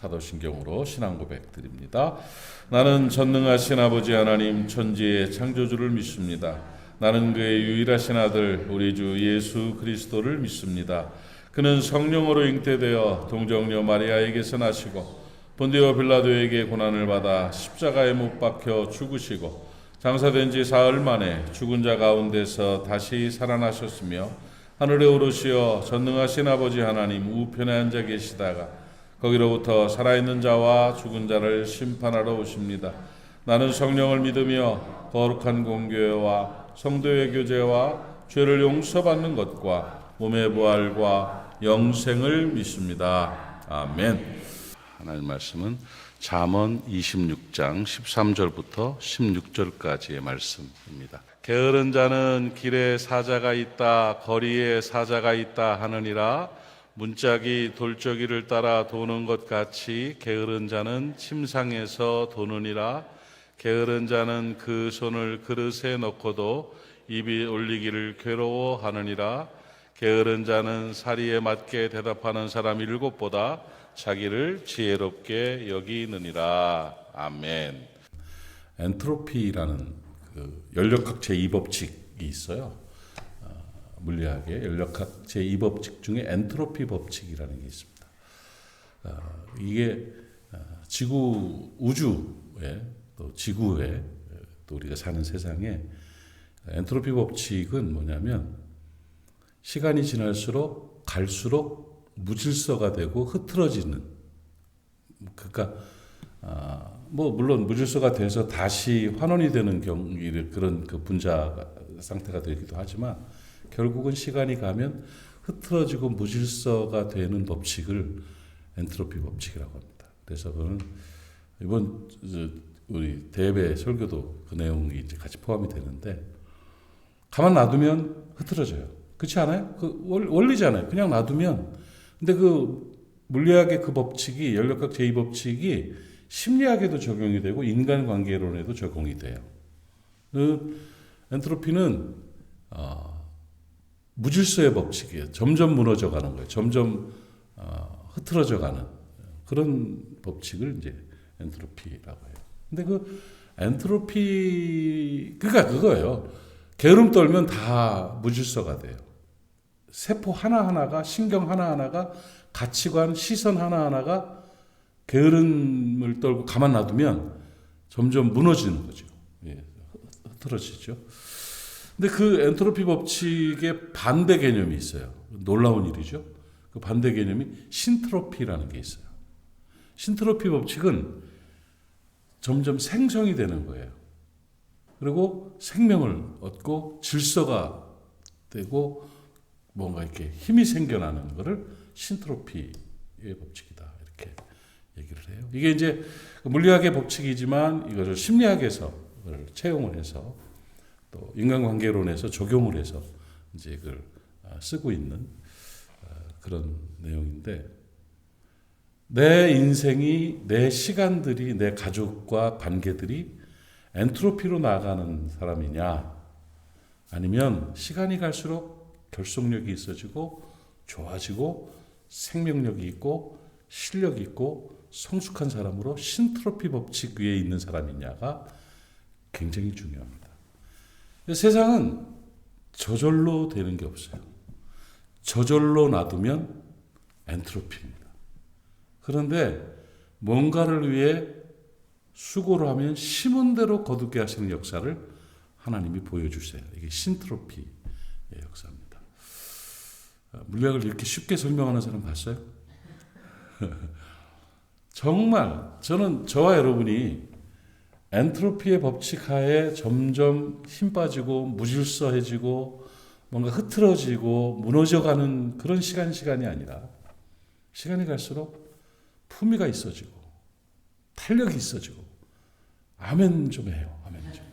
사도신경으로 신앙 고백 드립니다. 나는 전능하신 아버지 하나님 천지의 창조주를 믿습니다. 나는 그의 유일하신 아들 우리 주 예수 그리스도를 믿습니다. 그는 성령으로 잉태되어 동정녀 마리아에게서 나시고 본디오 빌라도에게 고난을 받아 십자가에 못 박혀 죽으시고 장사된 지 사흘 만에 죽은 자 가운데서 다시 살아나셨으며 하늘에 오르시어 전능하신 아버지 하나님 우편에 앉아 계시다가 거기로부터 살아있는 자와 죽은 자를 심판하러 오십니다. 나는 성령을 믿으며 거룩한 공교회와 성도의 교제와 죄를 용서받는 것과 몸의 부활과 영생을 믿습니다. 아멘. 하나님 말씀은 잠언 26장 13절부터 16절까지의 말씀입니다. 게으른 자는 길에 사자가 있다 거리에 사자가 있다 하느니라. 문짝이 돌저기를 따라 도는 것 같이 게으른 자는 침상에서 도느니라. 게으른 자는 그 손을 그릇에 넣고도 입이 올리기를 괴로워하느니라. 게으른 자는 사리에 맞게 대답하는 사람 7보다 자기를 지혜롭게 여기느니라. 아멘. 엔트로피라는 그 연력학 제2법칙이 있어요. 물리학의 연력학 제2법칙 중에 엔트로피 법칙이라는 게 있습니다. 이게 지구 우주에 또 지구에 또 우리가 사는 세상에 엔트로피 법칙은 뭐냐면 시간이 지날수록 갈수록 무질서가 되고 흐트러지는, 그러니까 뭐 물론 무질서가 돼서 다시 환원이 되는 경우를 그런 그 분자 상태가 되기도 하지만 결국은 시간이 가면 흐트러지고 무질서가 되는 법칙을 엔트로피 법칙이라고 합니다. 그래서 그는 이번 우리 대배 설교도 그 내용이 이제 같이 포함이 되는데, 가만 놔두면 흐트러져요. 그렇지 않아요? 그 원리잖아요. 그냥 놔두면. 근데 그 물리학의 그 법칙이, 연력학 제2법칙이 심리학에도 적용이 되고 인간관계론에도 적용이 돼요. 그 엔트로피는 무질서의 법칙이에요. 점점 무너져가는 거예요. 점점 흐트러져가는 그런 법칙을 이제 엔트로피라고 해요. 근데 그 엔트로피 그러니까 그거예요. 게으름 떨면 다 무질서가 돼요. 세포 하나하나가, 신경 하나하나가, 가치관, 시선 하나하나가 게으름을 떨고 가만 놔두면 점점 무너지는 거죠. 예, 흐트러지죠. 근데 그 엔트로피 법칙의 반대 개념이 있어요. 놀라운 일이죠. 그 반대 개념이 신트로피라는 게 있어요. 신트로피 법칙은 점점 생성이 되는 거예요. 그리고 생명을 얻고 질서가 되고 뭔가 이렇게 힘이 생겨나는 것을 신트로피의 법칙이다, 이렇게 얘기를 해요. 이게 이제 물리학의 법칙이지만 이것을 심리학에서 이걸 채용을 해서 또 인간관계론에서 적용을 해서 이제 이걸 쓰고 있는 그런 내용인데, 내 인생이, 내 시간들이, 내 가족과 관계들이 엔트로피로 나가는 사람이냐, 아니면 시간이 갈수록 결속력이 있어지고 좋아지고 생명력이 있고 실력이 있고 성숙한 사람으로 신트로피 법칙 위에 있는 사람이냐가 굉장히 중요합니다. 세상은 저절로 되는 게 없어요. 저절로 놔두면 엔트로피입니다. 그런데 뭔가를 위해 수고를 하면 심은 대로 거두게 하시는 역사를 하나님이 보여주세요. 이게 신트로피의 역사입니다. 물리학을 이렇게 쉽게 설명하는 사람 봤어요? 정말 저는 저와 여러분이 엔트로피의 법칙 하에 점점 힘 빠지고 무질서해지고 뭔가 흐트러지고 무너져가는 그런 시간이 아니라 시간이 갈수록 품위가 있어지고 탄력이 있어지고 아멘 좀 해요. 아멘 좀.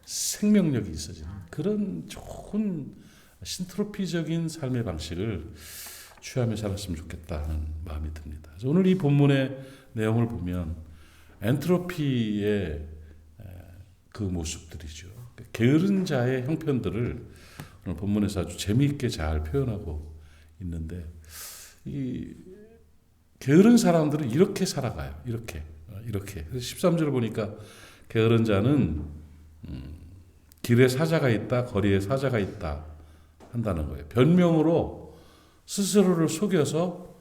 생명력이 있어지는 그런 좋은 신트로피적인 삶의 방식을 취하며 살았으면 좋겠다 하는 마음이 듭니다. 그래서 오늘 이 본문의 내용을 보면 엔트로피의 그 모습들이죠. 게으른 자의 형편들을 오늘 본문에서 아주 재미있게 잘 표현하고 있는데, 이 게으른 사람들은 이렇게 살아가요. 이렇게. 그래서 13절 보니까 게으른 자는 길에 사자가 있다, 거리에 사자가 있다 한다는 거예요. 변명으로 스스로를 속여서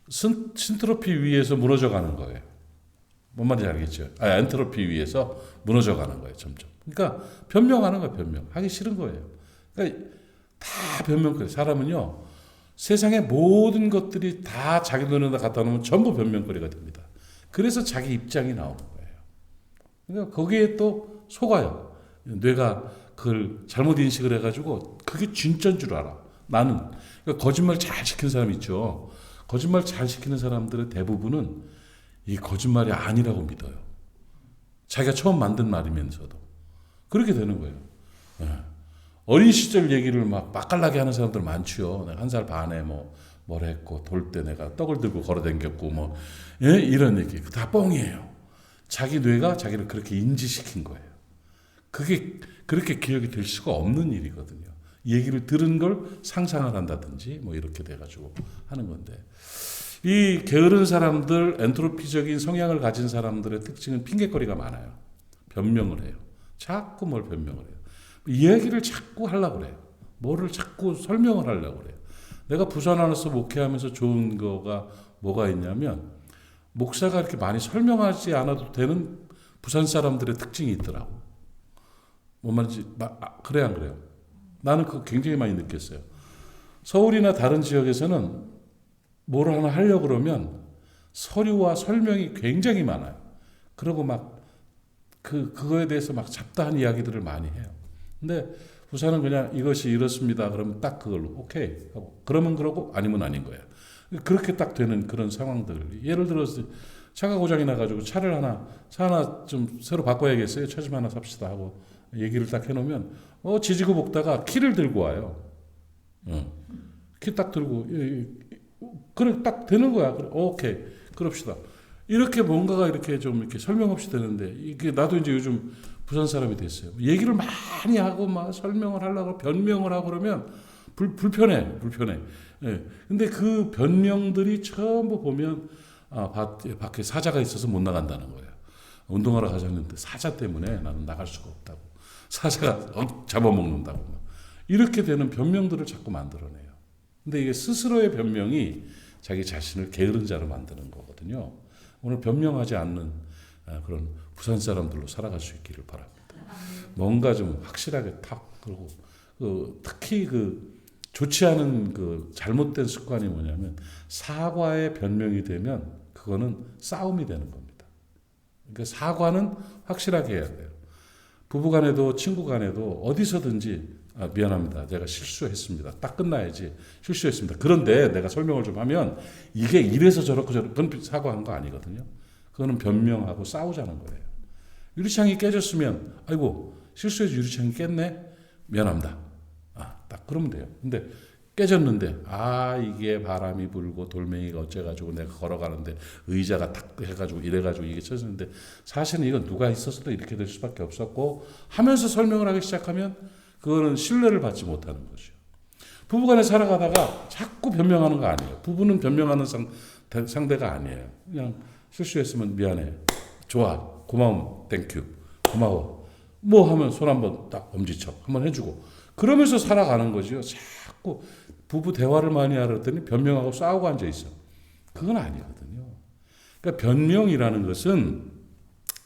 신트로피 위에서 무너져 가는 거예요. 뭔 말인지 알겠죠? 엔트로피 위에서 무너져 가는 거예요, 점점. 그러니까 변명하는 거예요, 변명. 하기 싫은 거예요. 그러니까 다 변명거리. 사람은요, 세상의 모든 것들이 다 자기 눈에다 갖다 놓으면 전부 변명거리가 됩니다. 그래서 자기 입장이 나오는 거예요. 그러니까 거기에 또 속아요. 뇌가 그걸 잘못 인식을 해가지고 그게 진짜인 줄 알아. 나는. 그러니까 거짓말 잘 시키는 사람 있죠. 거짓말 잘 시키는 사람들의 대부분은 이 거짓말이 아니라고 믿어요. 자기가 처음 만든 말이면서도. 그렇게 되는 거예요. 어린 시절 얘기를 막 맛깔나게 하는 사람들 많죠. 내가 1살 반에 뭘 했고, 돌 때 내가 떡을 들고 걸어댕겼고, 이런 얘기. 다 뻥이에요. 자기 뇌가 자기를 그렇게 인지시킨 거예요. 그게 그렇게 기억이 될 수가 없는 일이거든요. 얘기를 들은 걸 상상을 한다든지, 이렇게 돼가지고 하는 건데. 이 게으른 사람들, 엔트로피적인 성향을 가진 사람들의 특징은 핑계거리가 많아요. 변명을 해요. 자꾸 뭘 변명을 해요. 이야기를 자꾸 하려고 그래요. 뭐를 자꾸 설명을 하려고 그래요. 내가 부산 안에서 목회하면서 좋은 거가 뭐가 있냐면, 목사가 이렇게 많이 설명하지 않아도 되는 부산 사람들의 특징이 있더라고. 뭔 말인지, 그래, 안 그래요? 나는 그거 굉장히 많이 느꼈어요. 서울이나 다른 지역에서는 뭘 하나 하려고 그러면 서류와 설명이 굉장히 많아요. 그리고 그거에 대해서 잡다한 이야기들을 많이 해요. 근데 부산은 그냥 이것이 이렇습니다. 그러면 딱 그걸로 오케이 하고, 그러면 그러고 아니면 아닌 거야. 그렇게 딱 되는 그런 상황들. 예를 들어서 차가 고장이 나가지고 차 하나 좀 새로 바꿔야겠어요. 차 좀 하나 삽시다 하고 얘기를 딱 해놓으면 지지고 볶다가 키를 들고 와요. 키 딱 들고 그래 딱 되는 거야. 그래, 오케이 그럽시다. 이렇게 뭔가가 이렇게 좀 이렇게 설명 없이 되는데, 이게 나도 이제 요즘 부산 사람이 됐어요. 얘기를 많이 하고 설명을 하려고 변명을 하고 그러면 불편해. 예. 근데 그 변명들이 전부 보면 밖에 사자가 있어서 못 나간다는 거예요. 운동하러 가자는데 사자 때문에 나는 나갈 수가 없다고. 사자가 잡아먹는다고. 이렇게 되는 변명들을 자꾸 만들어내요. 근데 이게 스스로의 변명이 자기 자신을 게으른 자로 만드는 거거든요. 오늘 변명하지 않는 그런 부산 사람들로 살아갈 수 있기를 바랍니다. 뭔가 좀 확실하게 그리고 특히 좋지 않은 잘못된 습관이 뭐냐면, 사과의 변명이 되면 그거는 싸움이 되는 겁니다. 그러니까 사과는 확실하게 해야 돼요. 부부간에도 친구간에도 어디서든지 미안합니다. 제가 실수했습니다. 딱 끝나야지. 실수했습니다. 그런데 내가 설명을 좀 하면 이게 이래서 저렇고 그건 사과한 거 아니거든요. 그거는 변명하고 싸우자는 거예요. 유리창이 깨졌으면 아이고 실수해서 유리창이 깼네. 미안합니다. 딱 그러면 돼요. 근데 깨졌는데 이게 바람이 불고 돌멩이가 어째가지고 내가 걸어가는데 의자가 탁 해가지고 이래가지고 이게 쳤는데 사실은 이건 누가 있었어도 이렇게 될 수밖에 없었고 하면서 설명을 하기 시작하면 그거는 신뢰를 받지 못하는 거죠. 부부간에 살아가다가 자꾸 변명하는 거 아니에요. 부부는 변명하는 상대가 아니에요. 그냥 실수했으면 미안해. 좋아. 고마움. 땡큐. 고마워. 하면 손 한번 딱 엄지척 한번 해주고 그러면서 살아가는 거죠. 자꾸 부부 대화를 많이 하랬더니 변명하고 싸우고 앉아 있어. 그건 아니거든요. 그러니까 변명이라는 것은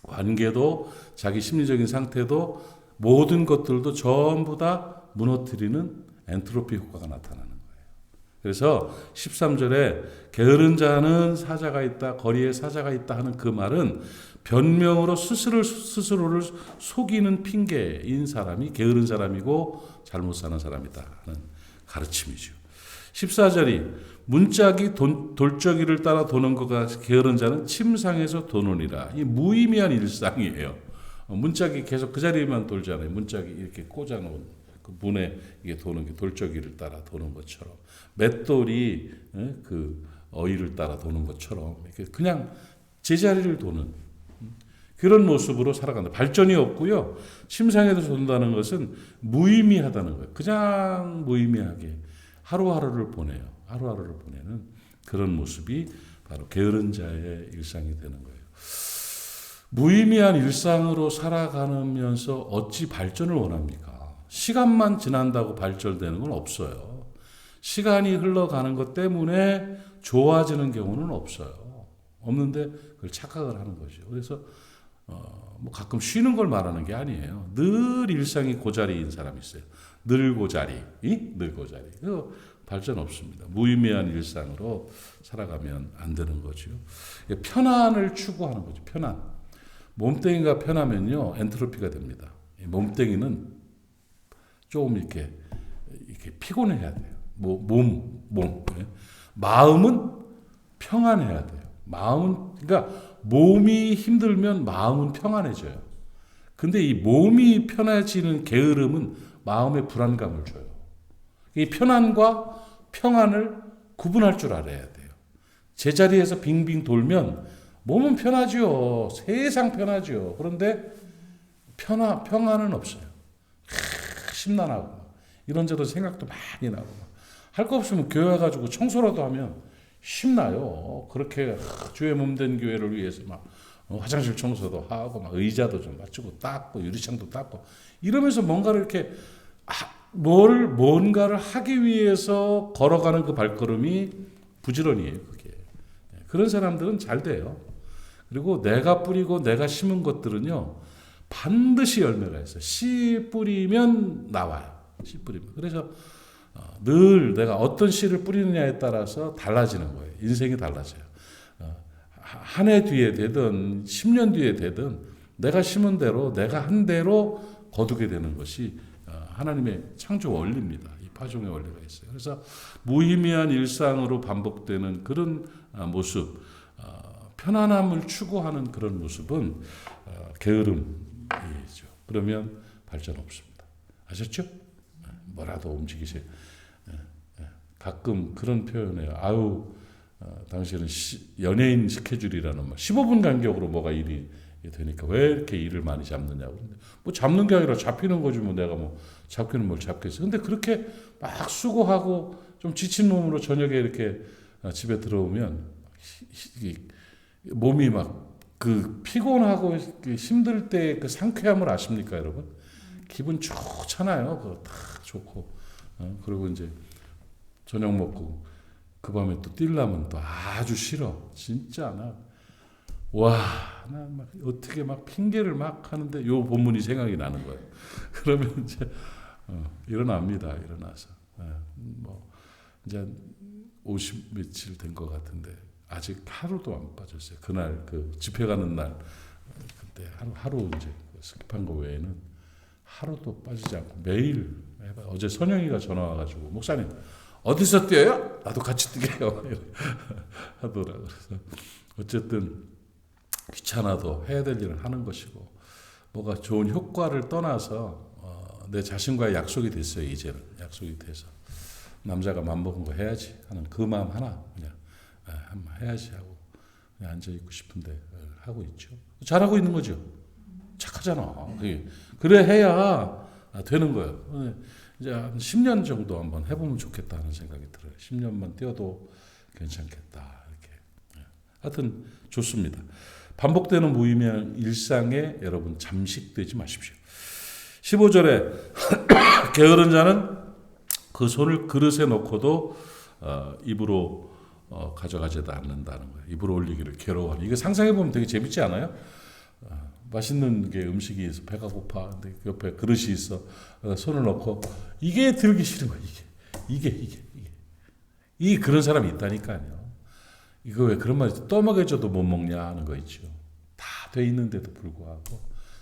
관계도 자기 심리적인 상태도 모든 것들도 전부 다 무너뜨리는 엔트로피 효과가 나타나는 거예요. 그래서 13절에 게으른 자는 사자가 있다, 거리에 사자가 있다 하는 그 말은 변명으로 스스로를 속이는 핑계인 사람이 게으른 사람이고 잘못 사는 사람이다 하는 가르침이죠. 14절이 문짝이 돌적이를 따라 도는 것과 게으른 자는 침상에서 도노니라. 이 무의미한 일상이에요. 문짝이 계속 그 자리에만 돌잖아요. 문짝이 이렇게 꽂아놓은 그 문에 이게 도는 게 돌적이를 따라 도는 것처럼, 맷돌이 그 어이를 따라 도는 것처럼 이렇게 그냥 제자리를 도는 그런 모습으로 살아간다. 발전이 없고요. 침상에서 돈다는 것은 무의미하다는 거예요. 그냥 무의미하게 하루하루를 보내요. 하루하루를 보내는 그런 모습이 바로 게으른 자의 일상이 되는 거예요. 무의미한 일상으로 살아가면서 어찌 발전을 원합니까? 시간만 지난다고 발전되는 건 없어요. 시간이 흘러가는 것 때문에 좋아지는 경우는 없어요. 없는데 그걸 착각을 하는 거죠. 그래서 뭐 가끔 쉬는 걸 말하는 게 아니에요. 늘 일상이 고자리인 사람이 있어요. 늘 고자리. 그래서 발전 없습니다. 무의미한 일상으로 살아가면 안 되는 거죠. 편안을 추구하는 거죠. 편안. 몸뚱이가 편하면요, 엔트로피가 됩니다. 몸뚱이는 좀 이렇게 피곤해야 돼요. 몸. 마음은 평안해야 돼요. 그러니까 몸이 힘들면 마음은 평안해져요. 근데 이 몸이 편해지는 게으름은 마음에 불안감을 줘요. 이 편안과 평안을 구분할 줄 알아야 돼요. 제자리에서 빙빙 돌면 몸은 편하죠. 세상 편하죠. 그런데 평안은 없어요. 심란하고 이런저런 생각도 많이 나고 할 거 없으면 교회 가지고 청소라도 하면 심나요. 그렇게 주의 몸된 교회를 위해서 막 화장실 청소도 하고 막 의자도 좀 맞추고 닦고 유리창도 닦고 이러면서 뭔가를 이렇게 뭔가를 하기 위해서 걸어가는 그 발걸음이 부지런이에요. 그게 그런 사람들은 잘 돼요. 그리고 내가 뿌리고 내가 심은 것들은요 반드시 열매가 있어요. 씨 뿌리면 나와요. 씨 뿌리면. 그래서 늘 내가 어떤 씨를 뿌리느냐에 따라서 달라지는 거예요. 인생이 달라져요. 한 해 뒤에 되든 10년 뒤에 되든 내가 심은 대로 내가 한 대로 거두게 되는 것이 하나님의 창조 원리입니다. 이 파종의 원리가 있어요. 그래서 무의미한 일상으로 반복되는 그런 모습, 편안함을 추구하는 그런 모습은 게으름이죠. 그러면 발전 없습니다. 아셨죠? 뭐라도 움직이세요. 가끔 그런 표현해요. 아유, 당신은 연예인 스케줄이라는 말. 15분 간격으로 뭐가 일이 되니까 왜 이렇게 일을 많이 잡느냐고. 뭐 잡는 게 아니라 잡히는 거지 뭐 내가 뭐 잡기는 뭘 잡겠어. 근데 그렇게 막 수고하고 좀 지친 몸으로 저녁에 이렇게 집에 들어오면 몸이 막 그 피곤하고 힘들 때 그 상쾌함을 아십니까, 여러분? 기분 좋잖아요. 그거 딱 좋고. 그리고 이제 저녁 먹고 그 밤에 또 뛸라면 또 아주 싫어. 진짜 나 막 어떻게 막 핑계를 막 하는데 요 본문이 생각이 나는 거예요. 그러면 이제 일어납니다. 일어나서 뭐 이제 50 며칠 된 것 같은데 아직 하루도 안 빠졌어요. 그날 그 집회 가는 날 그때 하루 이제 스킵한 거 외에는 하루도 빠지지 않고 매일 해봐요. 어제 선영이가 전화 와가지고 목사님 어디서 뛰어요? 나도 같이 뛰게요. 하더라고요. 그래서 어쨌든 귀찮아도 해야 될 일을 하는 것이고 뭐가 좋은 효과를 떠나서 내 자신과의 약속이 됐어요. 이제는 약속이 돼서 남자가 맘먹은 거 해야지 하는 그 마음 하나 그냥 한번 해야지 하고 그냥 앉아있고 싶은데 하고 있죠. 잘하고 있는 거죠. 착하잖아. 그래 해야 되는 거예요. 이제 한 10년 정도 한번 해보면 좋겠다 하는 생각이 들어요. 10년만 뛰어도 괜찮겠다. 이렇게. 하여튼 좋습니다. 반복되는 무의미한 일상에 여러분 잠식되지 마십시오. 15절에 게으른 자는 그 손을 그릇에 넣고도 입으로 가져가지도 않는다는 거예요. 입으로 올리기를 괴로워하는. 이거 상상해보면 되게 재밌지 않아요? 맛있는 게 음식이 있어. 배가 고파. 근데 옆에 그릇이 있어. 손을 넣고 이게 들기 싫은 거야. 이게 그런 사람이 있다니까요. 이거 왜 그런 말이 떠먹여줘도 못 먹냐 하는 거 있죠. 다 돼 있는데도 불구하고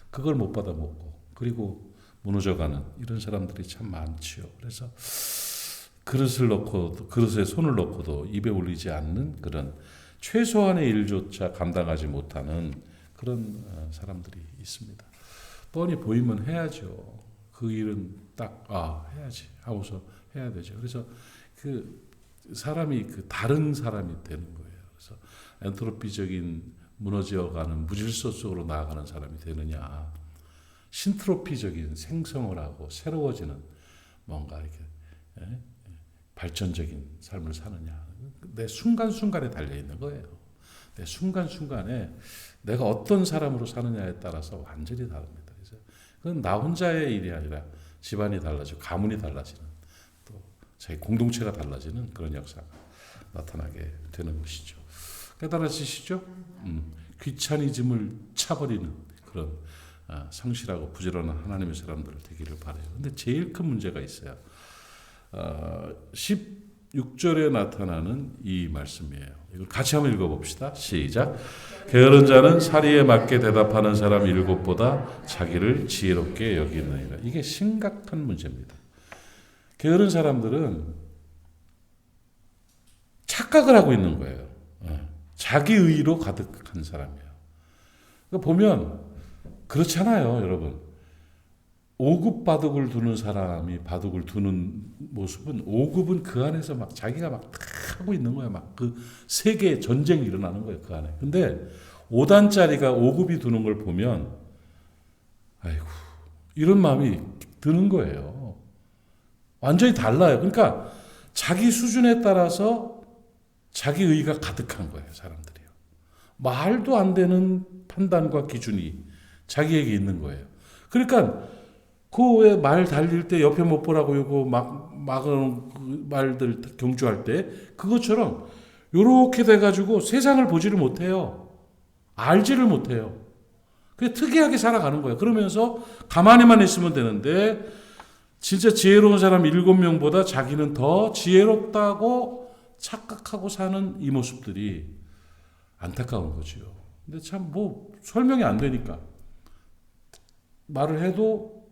그걸 못 받아 먹고 그리고 무너져가는 이런 사람들이 참 많지요. 그래서 그릇에 손을 넣고도 입에 올리지 않는 그런 최소한의 일조차 감당하지 못하는 그런 사람들이 있습니다. 뻔히 보이면 해야죠. 그 일은 딱 해야지 하고서 해야 되죠. 그래서 그 사람이 그 다른 사람이 되는 거예요. 그래서 엔트로피적인 무너져가는 무질서 속으로 나아가는 사람이 되느냐, 신트로피적인 생성을 하고 새로워지는 뭔가 이렇게 발전적인 삶을 사느냐. 내 순간순간에 달려있는 거예요. 내 순간순간에 내가 어떤 사람으로 사느냐에 따라서 완전히 다릅니다. 그래서 그건 나 혼자의 일이 아니라 집안이 달라지고 가문이 달라지는 또 자기 공동체가 달라지는 그런 역사가 나타나게 되는 것이죠. 깨달아지시죠? 귀차니즘을 차버리는 그런 성실하고 부지런한 하나님의 사람들 되기를 바라요. 근데 제일 큰 문제가 있어요. 16절에 나타나는 이 말씀이에요. 이걸 같이 한번 읽어봅시다. 시작. 게으른 자는 사리에 맞게 대답하는 사람 7보다 자기를 지혜롭게 여기느니라. 이게 심각한 문제입니다. 게으른 사람들은 착각을 하고 있는 거예요. 자기 의로 가득한 사람이에요. 그러니까 보면 그렇잖아요, 여러분. 5급 바둑을 두는 사람이 바둑을 두는 모습은 5급은 그 안에서 막 자기가 막 하고 있는 거야. 막 그 세계 전쟁이 일어나는 거예요, 그 안에. 근데 5단짜리가 5급이 두는 걸 보면 아이고, 이런 마음이 드는 거예요. 완전히 달라요. 그러니까 자기 수준에 따라서 자기 의가 가득한 거예요, 사람들이요. 말도 안 되는 판단과 기준이 자기에게 있는 거예요. 그러니까 그 왜 말 달릴 때 옆에 못 보라고 이거 막은 그 말들 경주할 때 그것처럼 요렇게 돼가지고 세상을 보지를 못해요. 알지를 못해요. 그게 특이하게 살아가는 거예요. 그러면서 가만히만 있으면 되는데 진짜 지혜로운 사람 7명보다 자기는 더 지혜롭다고 착각하고 사는 이 모습들이 안타까운 거죠. 근데 참 뭐 설명이 안 되니까 말을 해도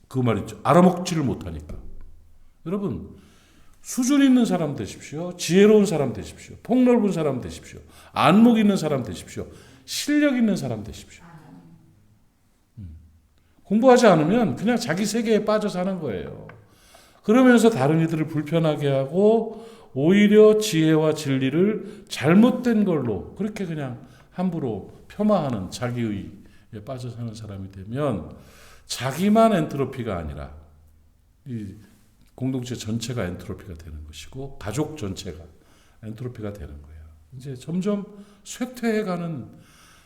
그 말 있죠. 알아먹지를 못하니까. 여러분 수준 있는 사람 되십시오. 지혜로운 사람 되십시오. 폭넓은 사람 되십시오. 안목 있는 사람 되십시오. 실력 있는 사람 되십시오. 공부하지 않으면 그냥 자기 세계에 빠져 사는 거예요. 그러면서 다른 이들을 불편하게 하고 오히려 지혜와 진리를 잘못된 걸로 그렇게 그냥 함부로 폄하하는 자기의에 빠져 사는 사람이 되면 자기만 엔트로피가 아니라 이 공동체 전체가 엔트로피가 되는 것이고 가족 전체가 엔트로피가 되는 거예요. 이제 점점 쇠퇴해가는,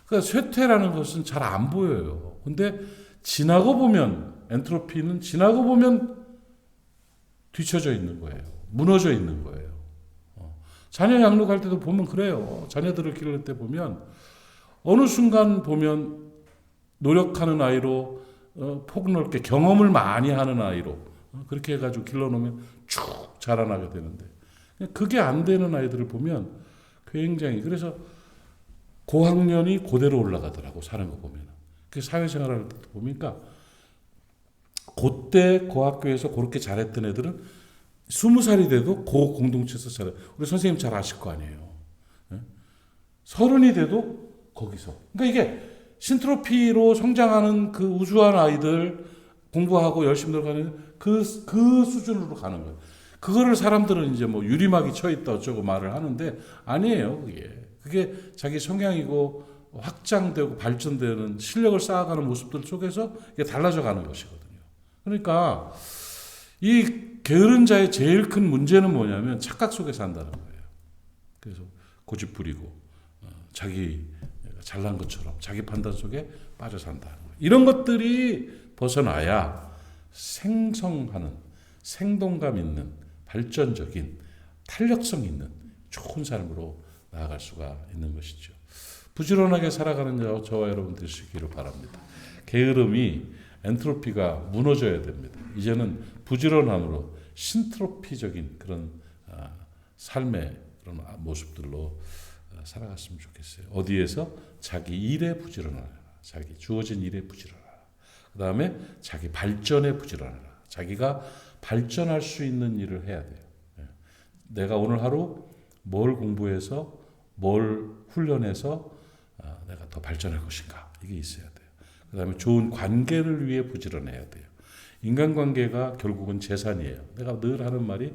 그러니까 쇠퇴라는 것은 잘 안 보여요. 근데 지나고 보면 엔트로피는 지나고 보면 뒤쳐져 있는 거예요. 무너져 있는 거예요. 자녀 양육할 때도 보면 그래요. 자녀들을 기를 때 보면 어느 순간 보면 노력하는 아이로 폭넓게 경험을 많이 하는 아이로 그렇게 해가지고 길러놓으면 쭉 자라나게 되는데 그게 안 되는 아이들을 보면 굉장히, 그래서 고학년이 그대로 올라가더라고 사는 거 보면. 그 사회생활을 보니까 그때 고학교에서 그렇게 잘했던 애들은 20살이 돼도 고 공동체에서 잘해. 우리 선생님 잘 아실 거 아니에요. 30이 돼도 거기서. 그러니까 이게 신트로피로 성장하는 그 우수한 아이들, 공부하고 열심히 들어가는 그 수준으로 가는 거예요. 그거를 사람들은 이제 뭐 유리막이 쳐 있다 어쩌고 말을 하는데 아니에요. 그게 자기 성향이고 확장되고 발전되는 실력을 쌓아가는 모습들 속에서 이게 달라져 가는 것이거든요. 그러니까 이 게으른 자의 제일 큰 문제는 뭐냐면 착각 속에 산다는 거예요. 그래서 고집 부리고 자기 잘난 것처럼 자기 판단 속에 빠져 산다는 거예요. 이런 것들이 벗어나야 생성하는, 생동감 있는, 발전적인, 탄력성 있는 좋은 삶으로 나아갈 수가 있는 것이죠. 부지런하게 살아가는 저와 여러분 되시기를 바랍니다. 게으름이, 엔트로피가 무너져야 됩니다. 이제는 부지런함으로 신트로피적인 그런 삶의 그런 모습들로 살아갔으면 좋겠어요. 어디에서? 자기 일에 부지런하라. 자기 주어진 일에 부지런하라. 그 다음에 자기 발전에 부지런하라. 자기가 발전할 수 있는 일을 해야 돼요. 내가 오늘 하루 뭘 공부해서 뭘 훈련해서 내가 더 발전할 것인가, 이게 있어야 돼요. 그 다음에 좋은 관계를 위해 부지런해야 돼요. 인간관계가 결국은 재산이에요. 내가 늘 하는 말이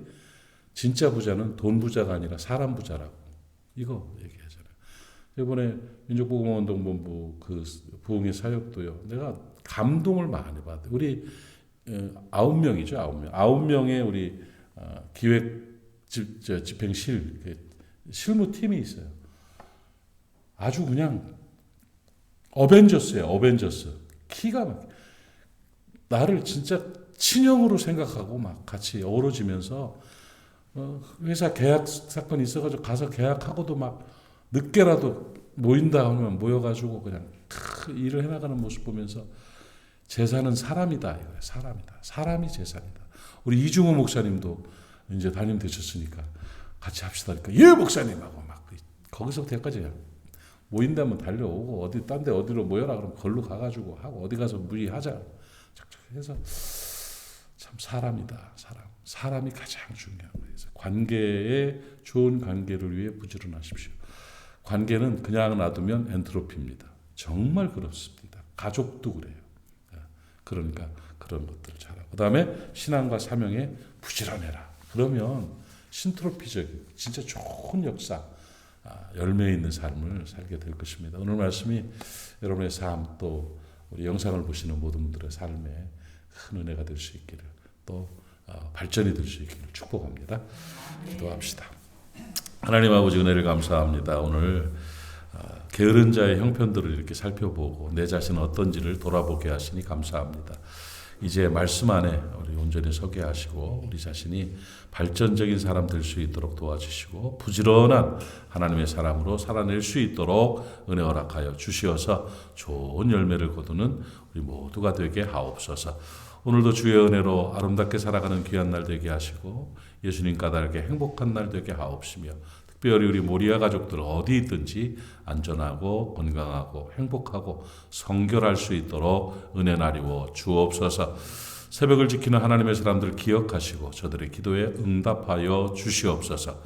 진짜 부자는 돈 부자가 아니라 사람 부자라고, 이거 얘기하잖아요. 이번에 민족보건운동본부 그 부흥의 사역도요, 내가 감동을 많이 받아요. 우리 9명이죠. 9명의 우리 기획 집행실 실무팀이 있어요. 아주 그냥 어벤져스예요. 어벤져스. 키가 막 나를 진짜 친형으로 생각하고 막 같이 어우러지면서 회사 계약 사건이 있어가지고 가서 계약하고도 막 늦게라도 모인다 하면 모여가지고 그냥 일을 해나가는 모습 보면서 제사는 사람이다. 이거예요. 사람이다. 사람이 제사이다. 우리 이중호 목사님도 이제 담임 되셨으니까 같이 합시다. 그러니까 예 목사님하고 막 거기서부터 여기까지 모인다면 달려오고 어디 딴 데 어디로 모여라 그러면 걸로 가가지고 하고 어디 가서 무리하자. 해서 참 사람이다. 사람이 가장 중요한 거예요. 관계에 좋은 관계를 위해 부지런하십시오. 관계는 그냥 놔두면 엔트로피입니다. 정말 그렇습니다. 가족도 그래요. 그러니까 그런 것들을 잘하고 그다음에 신앙과 사명에 부지런해라. 그러면 신트로피적인 진짜 좋은 역사 열매 있는 삶을 살게 될 것입니다. 오늘 말씀이 여러분의 삶 또 우리 영상을 보시는 모든 분들의 삶에 큰 은혜가 될 수 있기를 또 발전이 될 수 있기를 축복합니다. 기도합시다. 하나님 아버지 은혜를 감사합니다. 오늘 게으른 자의 형편들을 이렇게 살펴보고 내 자신은 어떤지를 돌아보게 하시니 감사합니다. 이제 말씀 안에 우리 온전히 서게 하시고 우리 자신이 발전적인 사람 될 수 있도록 도와주시고 부지런한 하나님의 사람으로 살아낼 수 있도록 은혜 허락하여 주시어서 좋은 열매를 거두는 우리 모두가 되게 하옵소서. 오늘도 주의 은혜로 아름답게 살아가는 귀한 날 되게 하시고 예수님 까닭에 행복한 날 되게 하옵시며 특별히 우리 모리아 가족들 어디 있든지 안전하고 건강하고 행복하고 성결할 수 있도록 은혜 나리워 주옵소서. 새벽을 지키는 하나님의 사람들 기억하시고 저들의 기도에 응답하여 주시옵소서.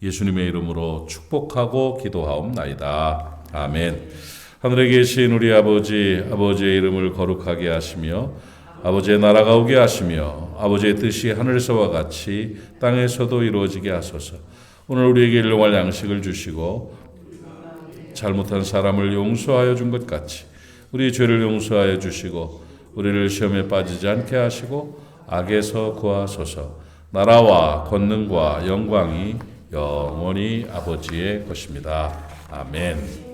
예수님의 이름으로 축복하고 기도하옵나이다. 아멘. 하늘에 계신 우리 아버지, 아버지의 이름을 거룩하게 하시며 아버지의 나라가 오게 하시며 아버지의 뜻이 하늘에서와 같이 땅에서도 이루어지게 하소서. 오늘 우리에게 일용할 양식을 주시고 잘못한 사람을 용서하여 준 것 같이 우리 죄를 용서하여 주시고 우리를 시험에 빠지지 않게 하시고 악에서 구하소서. 나라와 권능과 영광이 영원히 아버지의 것입니다. 아멘.